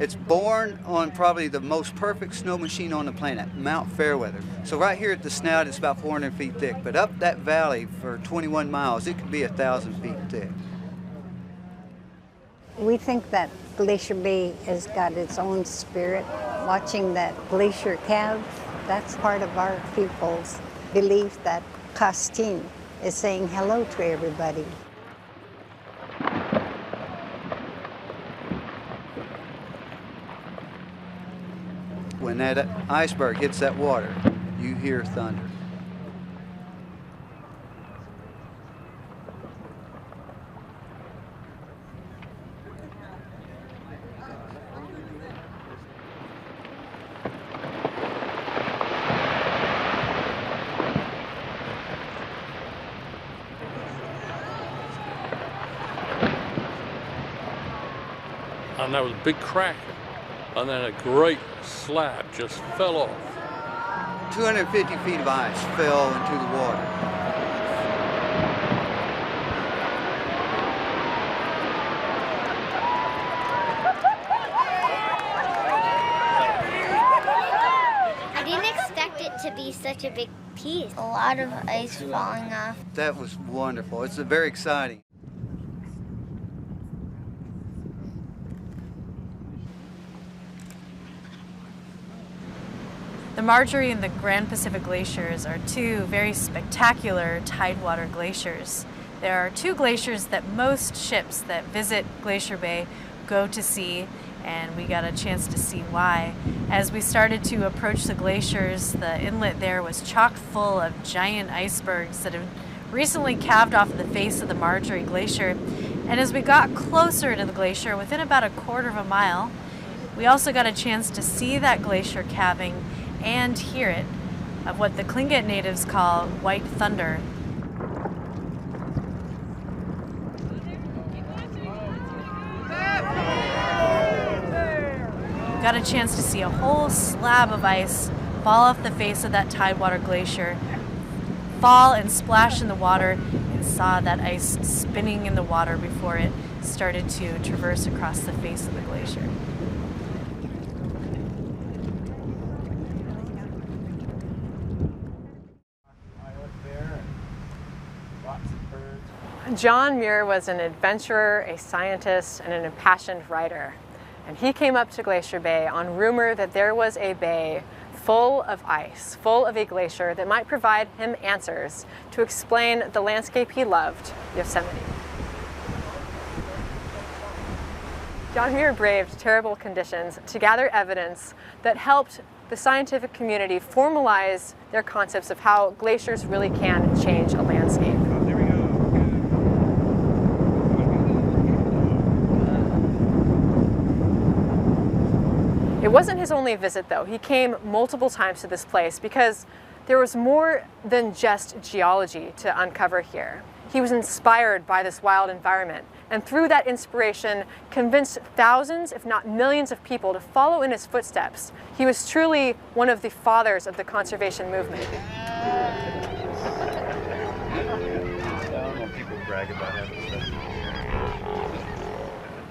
It's born on probably the most perfect snow machine on the planet, Mount Fairweather. So right here at the snout, it's about 400 feet thick, but up that valley for 21 miles, it could be 1,000 feet thick. We think that Glacier Bay has got its own spirit. Watching that glacier calve, that's part of our people's belief that Costin is saying hello to everybody. When that iceberg hits that water, you hear thunder. And there was a big crack, and then a great slab just fell off. 250 feet of ice fell into the water. I didn't expect it to be such a big piece. A lot of ice falling off. That was wonderful. It's very exciting. The Marjorie and the Grand Pacific Glaciers are two very spectacular tidewater glaciers. There are two glaciers that most ships that visit Glacier Bay go to see, and we got a chance to see why. As we started to approach the glaciers, the inlet there was chock full of giant icebergs that had recently calved off the face of the Marjorie Glacier. And as we got closer to the glacier, within about a quarter of a mile, we also got a chance to see that glacier calving and hear it, of what the Tlingit natives call white thunder. Got a chance to see a whole slab of ice fall off the face of that tidewater glacier, fall and splash in the water, and saw that ice spinning in the water before it started to traverse across the face of the glacier. John Muir was an adventurer, a scientist, and an impassioned writer. And he came up to Glacier Bay on rumor that there was a bay full of ice, full of a glacier that might provide him answers to explain the landscape he loved, Yosemite. John Muir braved terrible conditions to gather evidence that helped the scientific community formalize their concepts of how glaciers really can change a landscape. It wasn't his only visit, though. He came multiple times to this place because there was more than just geology to uncover here. He was inspired by this wild environment, and through that inspiration, convinced thousands, if not millions of people to follow in his footsteps. He was truly one of the fathers of the conservation movement. People brag about having stuff.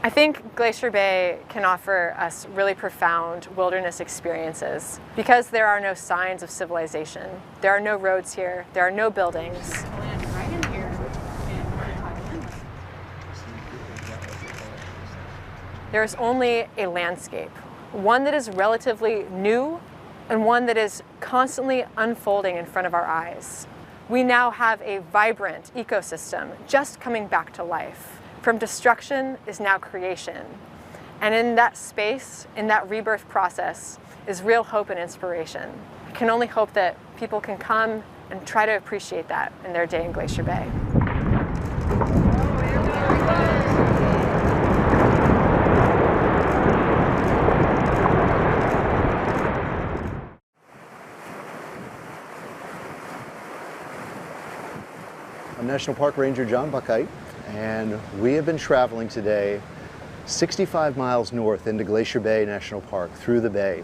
I think Glacier Bay can offer us really profound wilderness experiences because there are no signs of civilization. There are no roads here. There are no buildings. There is only a landscape, one that is relatively new and one that is constantly unfolding in front of our eyes. We now have a vibrant ecosystem just coming back to life. From destruction is now creation. And in that space, in that rebirth process, is real hope and inspiration. I can only hope that people can come and try to appreciate that in their day in Glacier Bay. I'm National Park Ranger John Buckheit, and we have been traveling today 65 miles north into Glacier Bay National Park through the bay.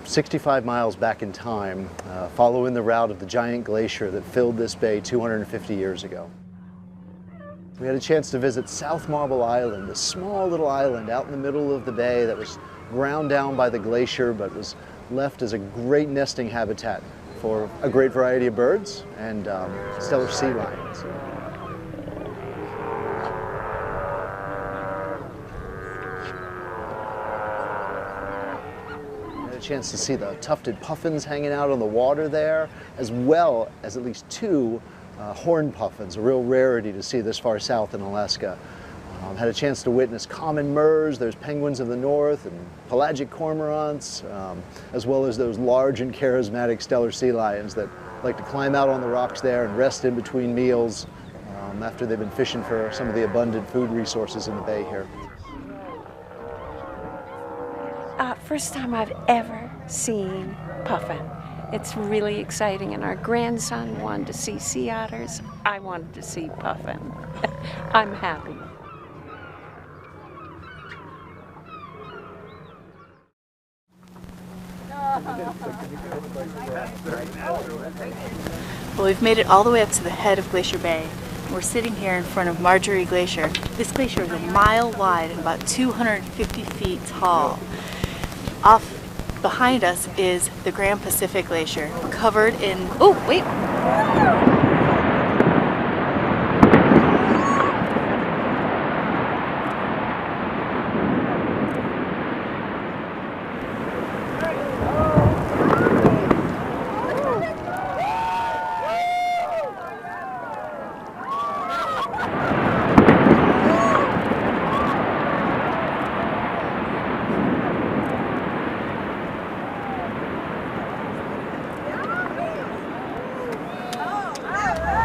65 miles back in time, following the route of the giant glacier that filled this bay 250 years ago. We had a chance to visit South Marble Island, a small little island out in the middle of the bay that was ground down by the glacier, but was left as a great nesting habitat for a great variety of birds and stellar sea lions. A chance to see the tufted puffins hanging out on the water there, as well as at least two horned puffins, a real rarity to see this far south in Alaska. Had a chance to witness common murres, there's penguins of the north, and pelagic cormorants, as well as those large and charismatic stellar sea lions that like to climb out on the rocks there and rest in between meals after they've been fishing for some of the abundant food resources in the bay here. First time I've ever seen puffin. It's really exciting, and our grandson wanted to see sea otters. I wanted to see puffin. I'm happy. Well, we've made it all the way up to the head of Glacier Bay. We're sitting here in front of Marjorie Glacier. This glacier is a mile wide and about 250 feet tall. Off behind us is the Grand Pacific Glacier, covered in, oh wait!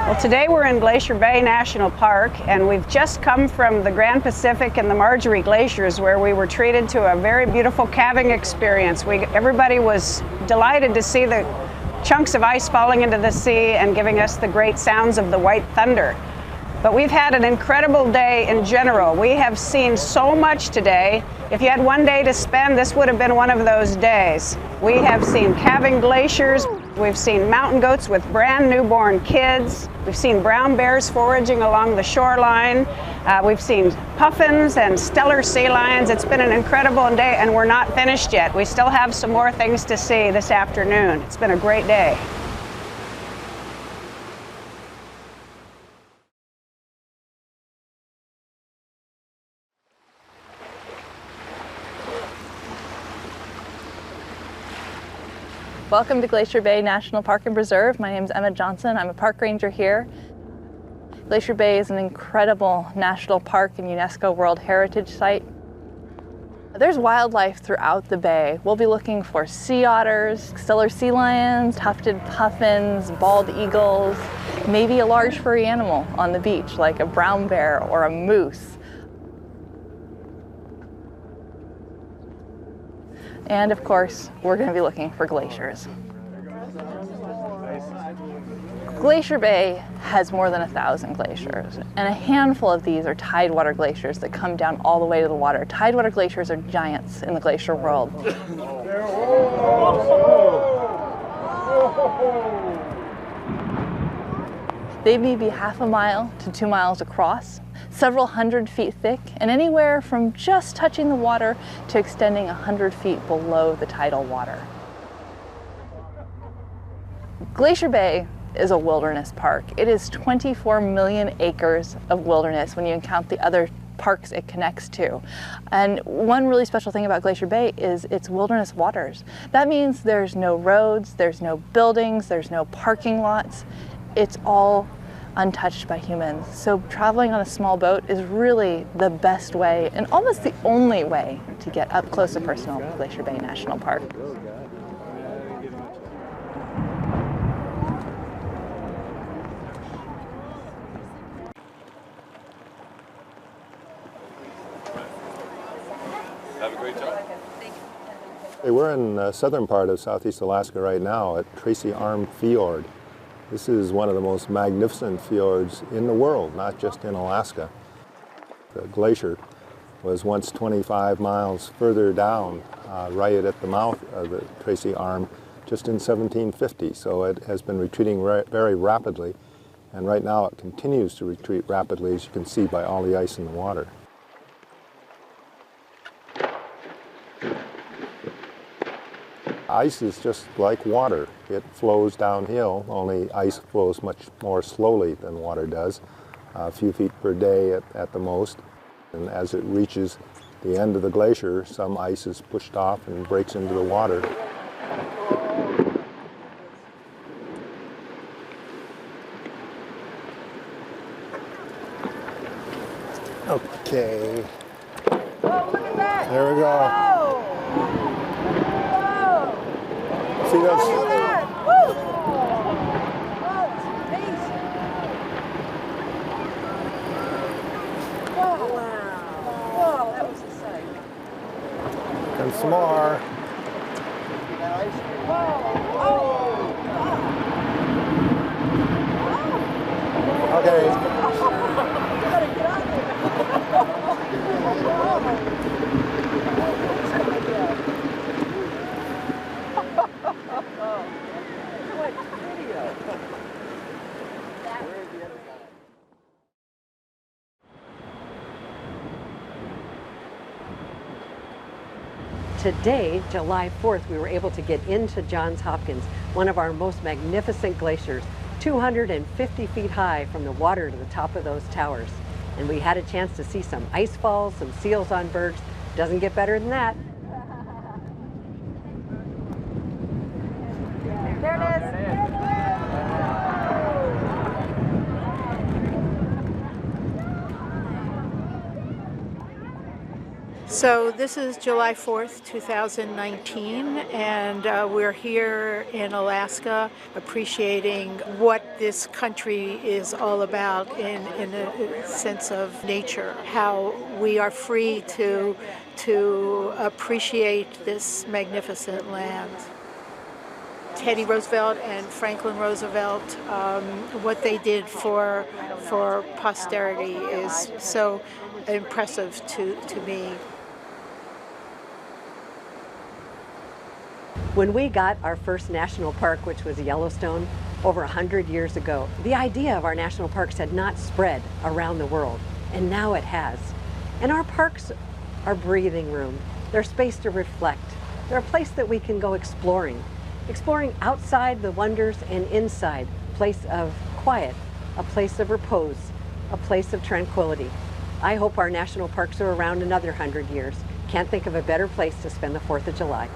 Well, today we're in Glacier Bay National Park, and we've just come from the Grand Pacific and the Marjorie Glaciers, where we were treated to a very beautiful calving experience. Everybody was delighted to see the chunks of ice falling into the sea and giving us the great sounds of the white thunder. But we've had an incredible day in general. We have seen so much today. If you had one day to spend, this would have been one of those days. We have seen calving glaciers. We've seen mountain goats with brand newborn kids. We've seen brown bears foraging along the shoreline. We've seen puffins and stellar sea lions. It's been an incredible day, and we're not finished yet. We still have some more things to see this afternoon. It's been a great day. Welcome to Glacier Bay National Park and Preserve. My name is Emma Johnson. I'm a park ranger here. Glacier Bay is an incredible national park and UNESCO World Heritage Site. There's wildlife throughout the bay. We'll be looking for sea otters, stellar sea lions, tufted puffins, bald eagles, maybe a large furry animal on the beach like a brown bear or a moose. And of course, we're going to be looking for glaciers. Glacier Bay has more than 1,000 glaciers, and a handful of these are tidewater glaciers that come down all the way to the water. Tidewater glaciers are giants in the glacier world. They may be half a mile to 2 miles across, several hundred feet thick, and anywhere from just touching the water to extending 100 feet below the tidal water. Glacier Bay is a wilderness park. It is 24 million acres of wilderness when you count the other parks it connects to. And one really special thing about Glacier Bay is its wilderness waters. That means there's no roads, there's no buildings, there's no parking lots. It's all untouched by humans. So traveling on a small boat is really the best way and almost the only way to get up close and personal with Glacier Bay National Park. Have a great time. Hey, we're in the southern part of Southeast Alaska right now at Tracy Arm Fjord. This is one of the most magnificent fjords in the world, not just in Alaska. The glacier was once 25 miles further down, right at the mouth of the Tracy Arm, just in 1750. So it has been retreating very rapidly, and right now it continues to retreat rapidly, as you can see by all the ice in the water. Ice is just like water. It flows downhill, only ice flows much more slowly than water does, a few feet per day at the most. And as it reaches the end of the glacier, some ice is pushed off and breaks into the water. Okay. Oh, look at that! There we go. Whoa. See those? Look at that! Woo! Oh, it's amazing. Whoa. Wow. Whoa, that was a sight. And some more. Okay. Today, July 4th, we were able to get into Johns Hopkins, one of our most magnificent glaciers, 250 feet high from the water to the top of those towers. And we had a chance to see some ice falls, some seals on bergs. Doesn't get better than that. There it is. So this is July 4th, 2019, and we're here in Alaska appreciating what this country is all about in a sense of nature, how we are free to appreciate this magnificent land. Teddy Roosevelt and Franklin Roosevelt, what they did for posterity is so impressive to me. When we got our first national park, which was Yellowstone, over 100 years ago, the idea of our national parks had not spread around the world, and now it has. And our parks are breathing room. They're a space to reflect. They're a place that we can go exploring outside the wonders and inside, a place of quiet, a place of repose, a place of tranquility. I hope our national parks are around another 100 years. Can't think of a better place to spend the 4th of July.